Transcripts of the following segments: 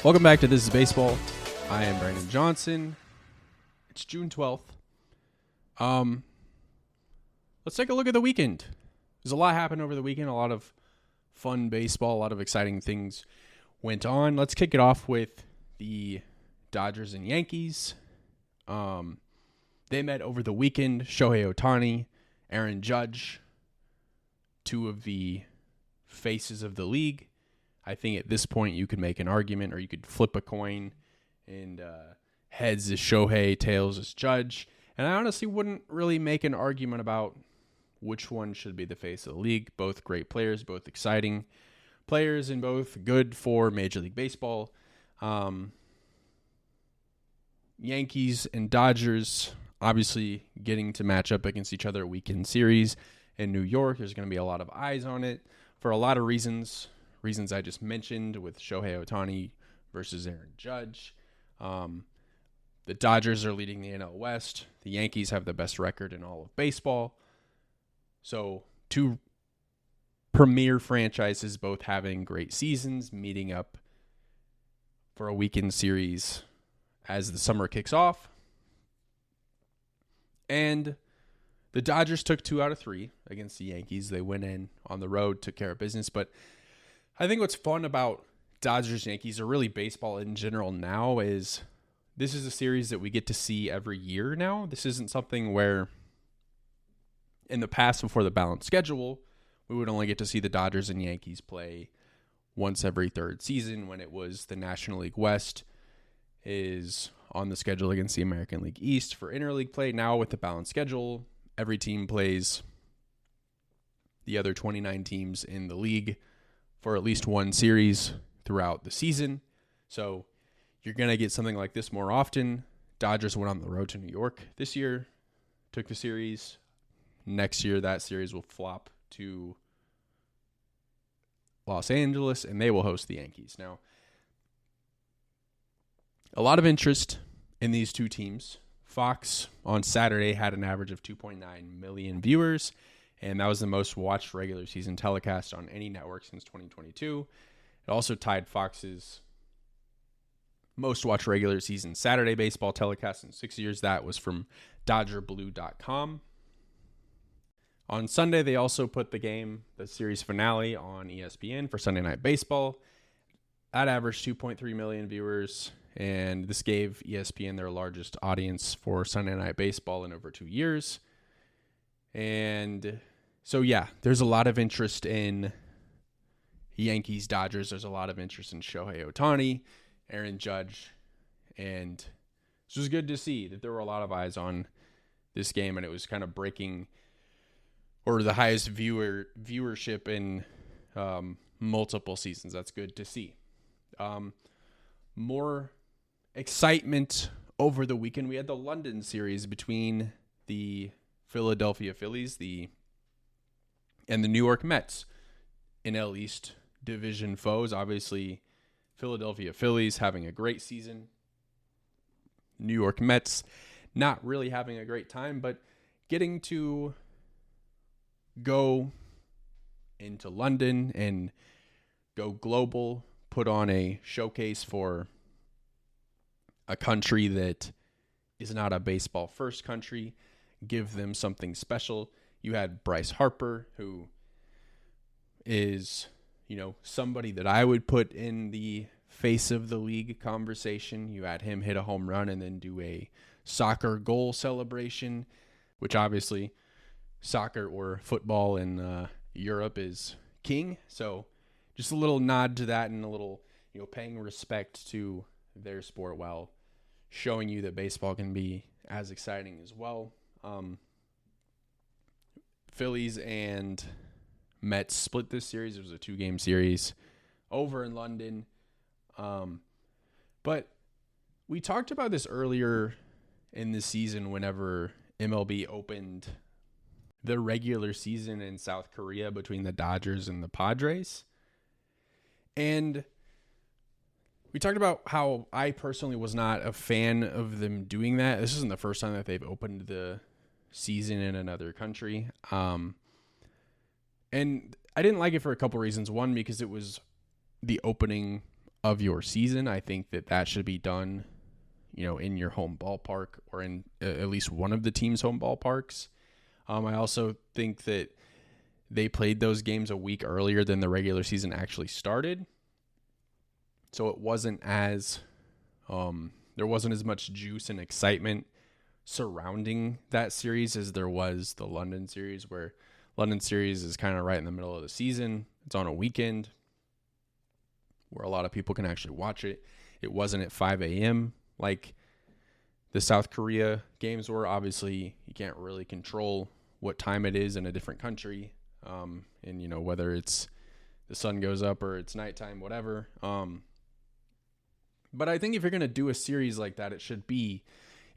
Welcome back to This is Baseball. I am Brandon Johnson. It's June 12th. Let's take a look at the weekend. There's a lot happened over the weekend. A lot of fun baseball. A lot of exciting things went on. Let's kick it off with the Dodgers and Yankees. They met over the weekend. Shohei Ohtani, Aaron Judge, two of the faces of the league. I think at this point you could make an argument, or you could flip a coin, and heads is Shohei, tails is Judge. And I honestly wouldn't really make an argument about which one should be the face of the league. Both great players, both exciting players, and both good for Major League Baseball. Yankees and Dodgers obviously getting to match up against each other weekend series in New York. There's going to be a lot of eyes on it for a lot of reasons I just mentioned, with Shohei Ohtani versus Aaron Judge. The Dodgers are leading the NL West. The Yankees have the best record in all of baseball. So two premier franchises both having great seasons, meeting up for a weekend series as the summer kicks off. And the Dodgers took 2 out of 3 against the Yankees. They went in on the road, took care of business. But I think what's fun about Dodgers-Yankees, or really baseball in general now, is this is a series that we get to see every year now. This isn't something where in the past, before the balanced schedule, we would only get to see the Dodgers and Yankees play once every third season, when it was the National League West is on the schedule against the American League East for interleague play. Now with the balanced schedule, every team plays the other 29 teams in the league for at least one series throughout the season. So you're going to get something like this more often. Dodgers went on the road to New York this year, took the series. Next year, that series will flop to Los Angeles, and they will host the Yankees. Now, a lot of interest in these two teams. Fox on Saturday had an average of 2.9 million viewers, and that was the most watched regular season telecast on any network since 2022. It also tied Fox's most watched regular season Saturday baseball telecast in 6 years. That was from DodgerBlue.com. On Sunday, they also put the series finale, on ESPN for Sunday Night Baseball. That averaged 2.3 million viewers, and this gave ESPN their largest audience for Sunday Night Baseball in over 2 years. And so, yeah, there's a lot of interest in Yankees, Dodgers. There's a lot of interest in Shohei Ohtani, Aaron Judge. And this was good to see that there were a lot of eyes on this game, and it was kind of breaking, or the highest viewership in multiple seasons. That's good to see. More excitement over the weekend. We had the London series between the Philadelphia Phillies and the New York Mets, NL East division foes. Obviously, Philadelphia Phillies having a great season. New York Mets not really having a great time, but getting to go into London and go global, put on a showcase for a country that is not a baseball first country, give them something special. You had Bryce Harper, who is, somebody that I would put in the face of the league conversation. You had him hit a home run and then do a soccer goal celebration, which obviously soccer or football in Europe is king. So just a little nod to that, and a little, paying respect to their sport while showing you that baseball can be as exciting as well. Phillies and Mets split this series. It was a 2-game series over in London. But we talked about this earlier in the season whenever MLB opened the regular season in South Korea between the Dodgers and the Padres. And we talked about how I personally was not a fan of them doing that. This isn't the first time that they've opened the season in another country. And I didn't like it for a couple reasons. One, because it was the opening of your season. I think that should be done, in your home ballpark or in at least one of the team's home ballparks. I also think that they played those games a week earlier than the regular season actually started. So it wasn't as, there wasn't as much juice and excitement surrounding that series as there was the London series, where London series is kind of right in the middle of the season. It's on a weekend where a lot of people can actually watch it. It wasn't at 5 a.m. like the South Korea games were. Obviously, you can't really control what time it is in a different country, and whether it's the sun goes up or it's nighttime, whatever. But I think if you're going to do a series like that, it should be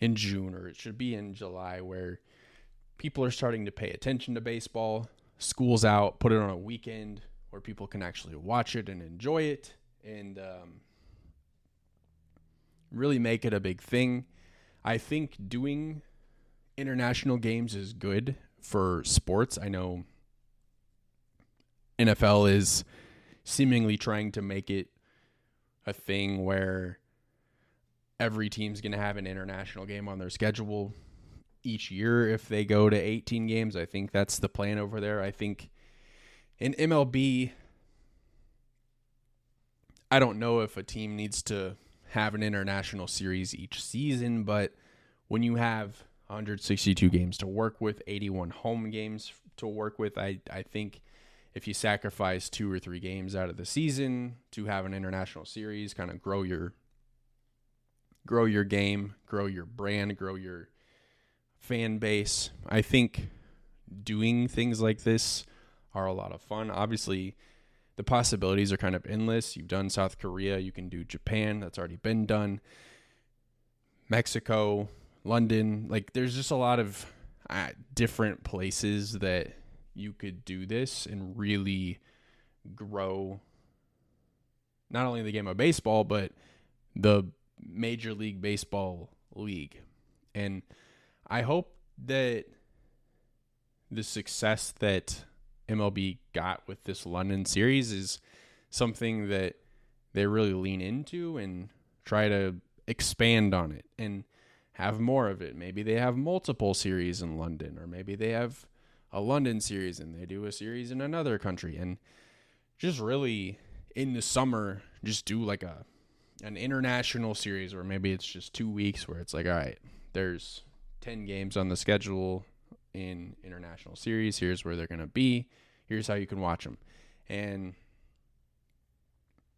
in June or it should be in July, where people are starting to pay attention to baseball. School's out, put it on a weekend where people can actually watch it and enjoy it, and really make it a big thing. I think doing international games is good for sports. I know NFL is seemingly trying to make it a thing where every team's going to have an international game on their schedule each year if they go to 18 games. I think that's the plan over there. I think in MLB, I don't know if a team needs to have an international series each season, but when you have 162 games to work with, 81 home games to work with, I think if you sacrifice 2 or 3 games out of the season to have an international series, kind of grow your game, grow your brand, grow your fan base, I think doing things like this are a lot of fun. Obviously, the possibilities are kind of endless. You've done South Korea, you can do Japan, that's already been done. Mexico, London, like there's just a lot of different places that you could do this and really grow not only the game of baseball, but the Major League Baseball league. And I hope that the success that MLB got with this London series is something that they really lean into and try to expand on it and have more of it. Maybe they have multiple series in London, or maybe they have a London series and they do a series in another country, and just really in the summer just do like an international series, or maybe it's just 2 weeks where it's like, all right, there's 10 games on the schedule in international series. Here's where they're going to be. Here's how you can watch them, and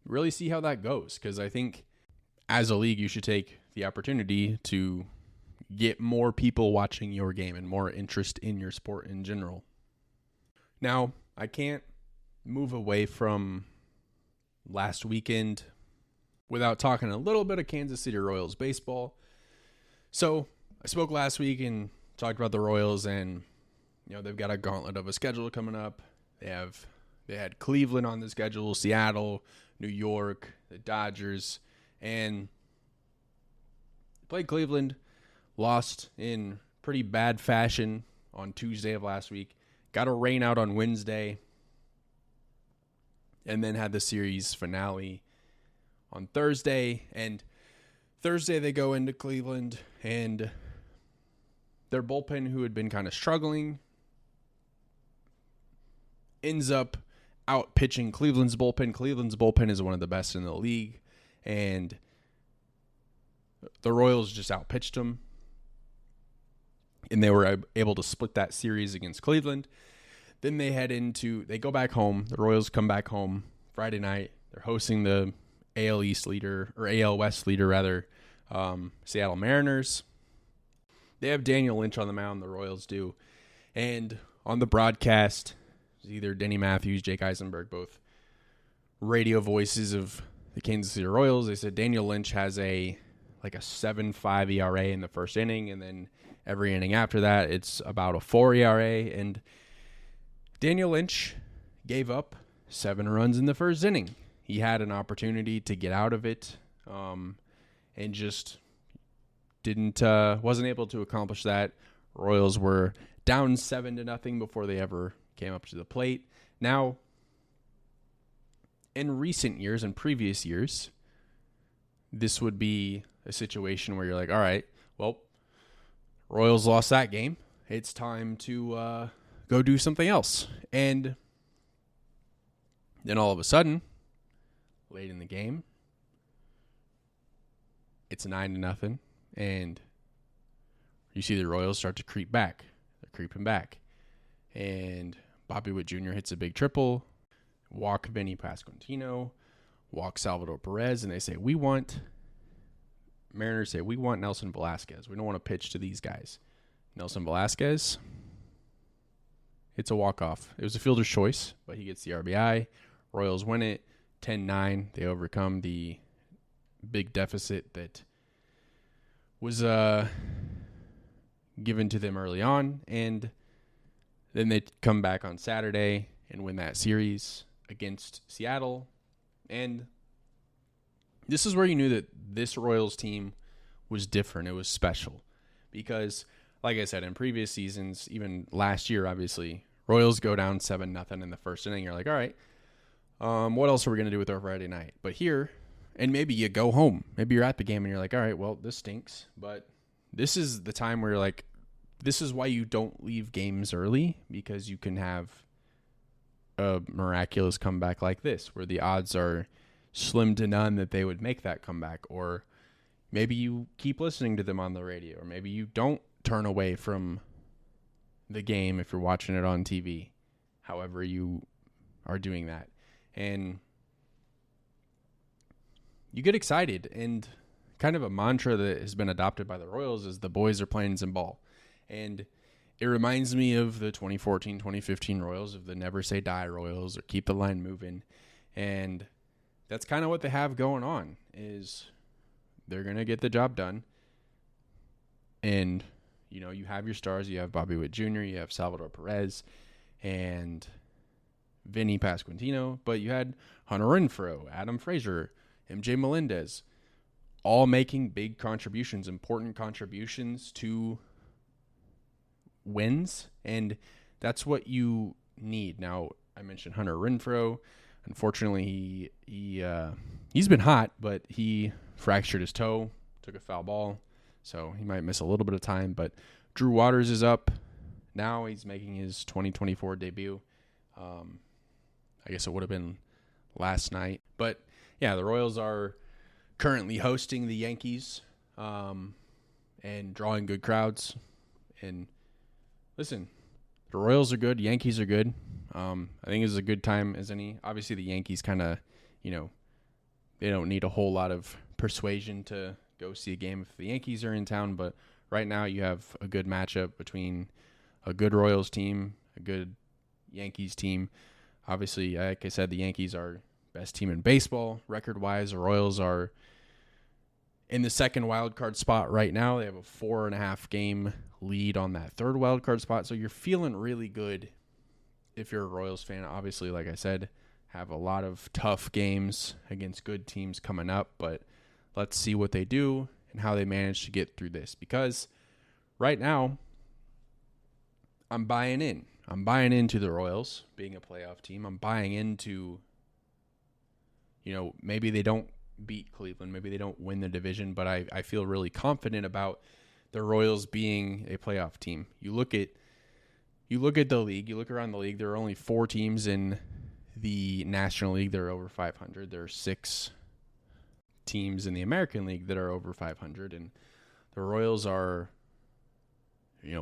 really see how that goes. Because I think as a league, you should take the opportunity to get more people watching your game and more interest in your sport in general. Now, I can't move away from last weekend without talking a little bit of Kansas City Royals baseball. So I spoke last week and talked about the Royals, and they've got a gauntlet of a schedule coming up. They had Cleveland on the schedule, Seattle, New York, the Dodgers, and played Cleveland, lost in pretty bad fashion on Tuesday of last week, got a rain out on Wednesday, and then had the series finale on Thursday. And Thursday they go into Cleveland, and their bullpen, who had been kind of struggling, ends up out pitching Cleveland's bullpen. Cleveland's bullpen is one of the best in the league, and the Royals just outpitched them, and they were able to split that series against Cleveland. Then they go back home. The Royals come back home Friday night. They're hosting the AL West leader rather, Seattle Mariners. They have Daniel Lynch on the mound, the Royals do. And on the broadcast, either Denny Matthews, Jake Eisenberg, both radio voices of the Kansas City Royals, they said Daniel Lynch has a 7.5 ERA in the first inning, and then every inning after that, it's about a 4 ERA. And Daniel Lynch gave up 7 runs in the first inning. He had an opportunity to get out of it, and just wasn't able to accomplish that. Royals were down 7-0 before they ever came up to the plate. Now, in recent years and previous years, this would be a situation where you're like, all right, well, Royals lost that game. It's time to go do something else. And then all of a sudden, late in the game, it's 9-0, and you see the Royals start to creep back. They're creeping back. And Bobby Witt Jr. hits a big triple, walk Vinny Pasquantino, walk Salvador Perez, and they say, Mariners say, we want Nelson Velasquez. We don't want to pitch to these guys. Nelson Velasquez, it's a walk-off. It was a fielder's choice, but he gets the RBI. Royals win it 10-9. They overcome the big deficit that was given to them early on, and then they come back on Saturday and win that series against Seattle. And this is where you knew that this Royals team was different. It was special because, like I said, in previous seasons, even last year, obviously, Royals go down 7-0 in the first inning. You're like, all right, what else are we going to do with our Friday night? But here, and maybe you go home. Maybe you're at the game and you're like, all right, well, this stinks. But this is the time where you're like, this is why you don't leave games early, because you can have a miraculous comeback like this, where the odds are slim to none that they would make that comeback. Or maybe you keep listening to them on the radio, or maybe you don't turn away from the game if you're watching it on TV, however you are doing that. And you get excited, and kind of a mantra that has been adopted by the Royals is the boys are playing some ball. And it reminds me of the 2014-2015 Royals, of the never say die Royals, or keep the line moving. And that's kind of what they have going on, is they're going to get the job done. And, you know, you have your stars. You have Bobby Witt Jr., you have Salvador Perez, and Vinny Pasquantino, but you had Hunter Renfroe, Adam Frazier, MJ Melendez, all making big contributions, important contributions to wins, and that's what you need. Now, I mentioned Hunter Renfroe. Unfortunately, he's been hot, but he fractured his toe, took a foul ball, so he might miss a little bit of time. But Drew Waters is up now. He's making his 2024 debut. I guess it would have been last night. But, yeah, the Royals are currently hosting the Yankees and drawing good crowds. And listen, the Royals are good. Yankees are good. I think it's as good time as any. Obviously, the Yankees kind of, they don't need a whole lot of persuasion to go see a game if the Yankees are in town. But right now you have a good matchup between a good Royals team, a good Yankees team. Obviously, like I said, the Yankees are best team in baseball record-wise. The Royals are in the second wild card spot right now. They have a 4.5 game lead on that third wild card spot. So you're feeling really good if you're a Royals fan. Obviously, like I said, have a lot of tough games against good teams coming up, but let's see what they do and how they manage to get through this, because right now I'm buying in. I'm buying into the Royals being a playoff team. I'm buying into, maybe they don't beat Cleveland. Maybe they don't win the division, but I feel really confident about the Royals being a playoff team. You look at the league, you look around the league, there are only 4 teams in the National League that are over 500. There are 6 teams in the American League that are over 500, and the Royals are,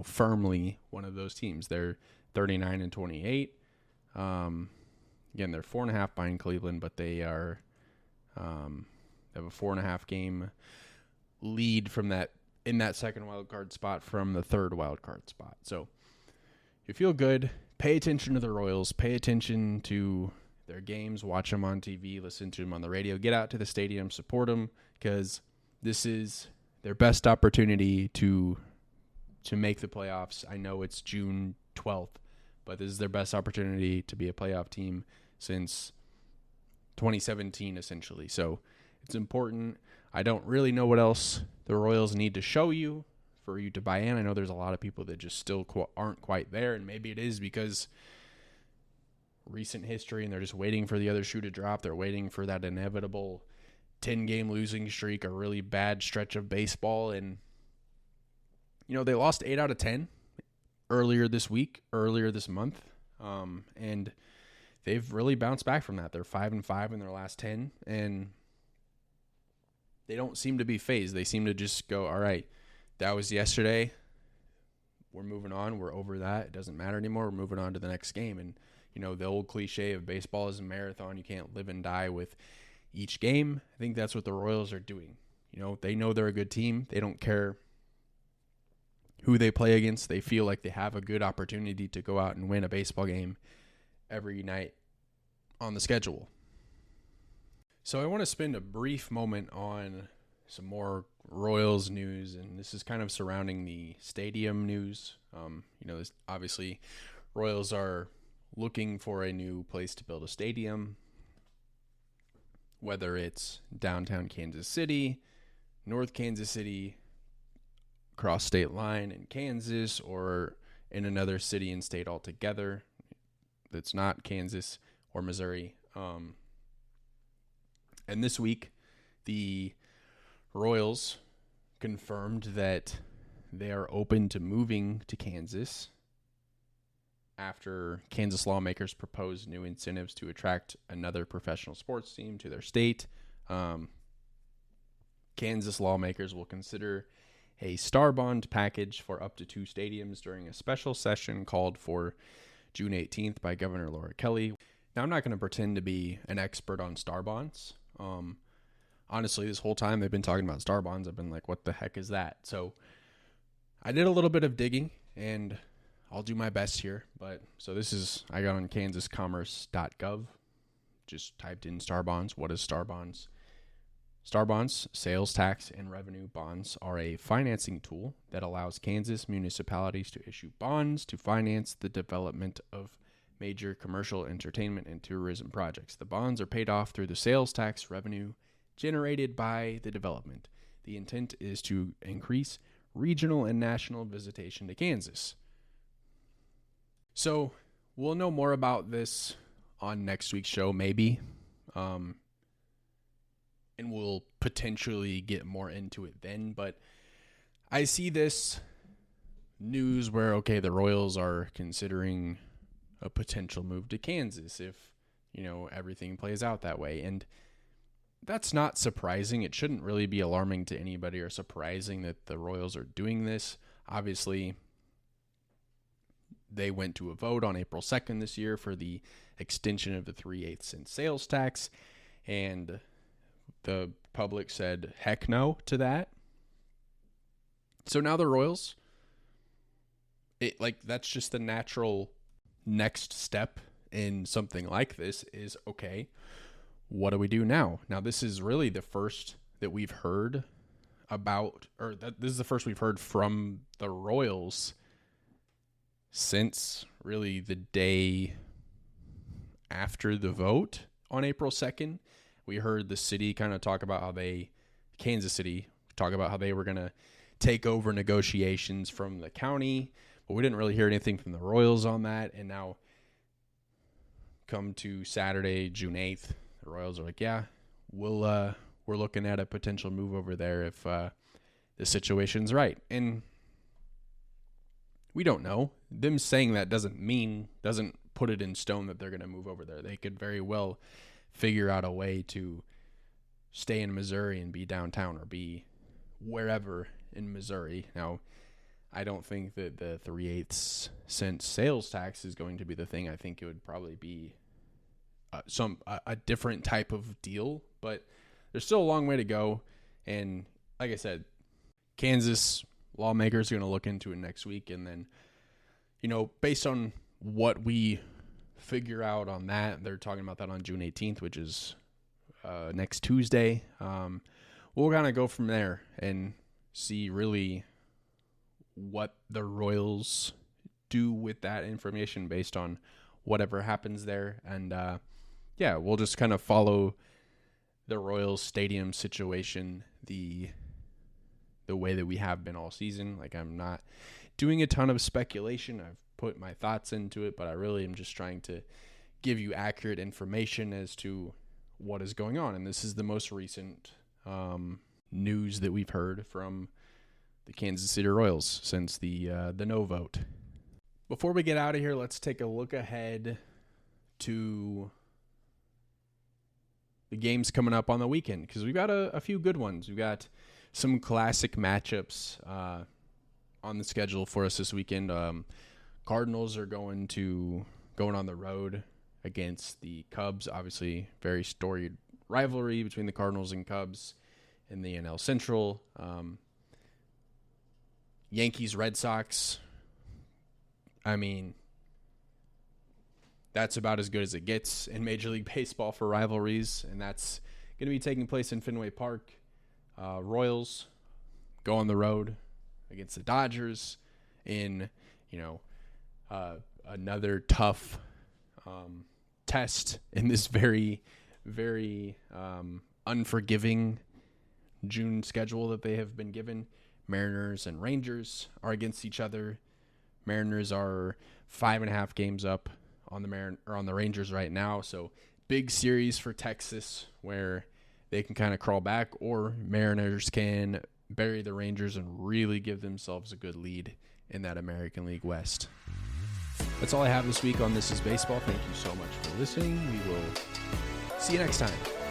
firmly one of those teams. They're 39-28. Again, they're 4.5 behind Cleveland, but they are they have a 4.5 game lead from that in that second wild card spot from the third wild card spot. So you feel good. Pay attention to the Royals. Pay attention to their games. Watch them on TV. Listen to them on the radio. Get out to the stadium. Support them, because this is their best opportunity to make the playoffs. I know it's June 12th, but this is their best opportunity to be a playoff team since 2017, essentially. So it's important. I don't really know what else the Royals need to show you for you to buy in. I know there's a lot of people that just still aren't quite there, and maybe it is because recent history and they're just waiting for the other shoe to drop. They're waiting for that inevitable 10-game losing streak, a really bad stretch of baseball. And, they lost 8 out of 10 earlier this month. And they've really bounced back from that. They're 5-5 in their last 10, and they don't seem to be phased. They seem to just go, all right, that was yesterday. We're moving on. We're over that. It doesn't matter anymore. We're moving on to the next game. And, the old cliche of baseball is a marathon. You can't live and die with each game. I think that's what the Royals are doing. They know they're a good team. They don't care who they play against. They feel like they have a good opportunity to go out and win a baseball game every night on the schedule. So I want to spend a brief moment on some more Royals news, and this is kind of surrounding the stadium news. This, obviously, Royals are looking for a new place to build a stadium, whether it's downtown Kansas City, North Kansas City, across state line in Kansas, or in another city and state altogether that's not Kansas or Missouri. And this week, the Royals confirmed that they are open to moving to Kansas after Kansas lawmakers proposed new incentives to attract another professional sports team to their state. Kansas lawmakers will consider a star bond package for up to 2 stadiums during a special session called for June 18th by Governor Laura Kelly. Now, I'm not going to pretend to be an expert on star bonds. Honestly, this whole time they've been talking about star bonds, I've been like, what the heck is that? So I did a little bit of digging, and I'll do my best here. I got on kansascommerce.gov, just typed in star bonds. What is star bonds? Star bonds, sales tax and revenue bonds, are a financing tool that allows Kansas municipalities to issue bonds to finance the development of major commercial, entertainment, and tourism projects. The bonds are paid off through the sales tax revenue generated by the development. The intent is to increase regional and national visitation to Kansas. So we'll know more about this on next week's show, maybe. And we'll potentially get more into it then. But I see this news where, the Royals are considering a potential move to Kansas if, everything plays out that way. And that's not surprising. It shouldn't really be alarming to anybody or surprising that the Royals are doing this. Obviously, they went to a vote on April 2nd this year for the extension of the 3/8 cent sales tax, and the public said heck no to that. So now the Royals, that's just the natural next step in something like this is, okay, what do we do now? Now, this is really the first that we've heard about, this is the first we've heard from the Royals since really the day after the vote on April 2nd. We heard the city kind of talk about how Kansas City talk about how they were going to take over negotiations from the county, but we didn't really hear anything from the Royals on that. And now come to Saturday, June 8th, the Royals are like, yeah, we're looking at a potential move over there if the situation's right. And we don't know. Them saying that doesn't put it in stone that they're going to move over there. They could very well figure out a way to stay in Missouri and be downtown or be wherever in Missouri. Now, I don't think that the 3/8 cent sales tax is going to be the thing. I think it would probably be a different type of deal, but there's still a long way to go. And like I said, Kansas lawmakers are going to look into it next week. And then, based on what we figure out on that, they're talking about that on June 18th, which is next Tuesday. We'll kind of go from there and see really what the Royals do with that information based on whatever happens there. And we'll just kind of follow the Royals stadium situation the way that we have been all season. Like, I'm not doing a ton of speculation. I've put my thoughts into it, but I really am just trying to give you accurate information as to what is going on. And this is the most recent news that we've heard from the Kansas City Royals since the no vote. Before we get out of here, let's take a look ahead to the games coming up on the weekend, because we've got a few good ones. We've got some classic matchups on the schedule for us this weekend. Cardinals are going on the road against the Cubs. Obviously, very storied rivalry between the Cardinals and Cubs in the NL Central. Yankees, Red Sox. I mean, that's about as good as it gets in Major League Baseball for rivalries, and that's going to be taking place in Fenway Park. Royals go on the road against the Dodgers in, another tough test in this very, very unforgiving June schedule that they have been given. Mariners and Rangers are against each other. Mariners are 5.5 games up on the Rangers right now, so big series for Texas where they can kind of crawl back, or Mariners can bury the Rangers and really give themselves a good lead in that American League West. That's all I have this week on This Is Baseball. Thank you so much for listening. We will see you next time.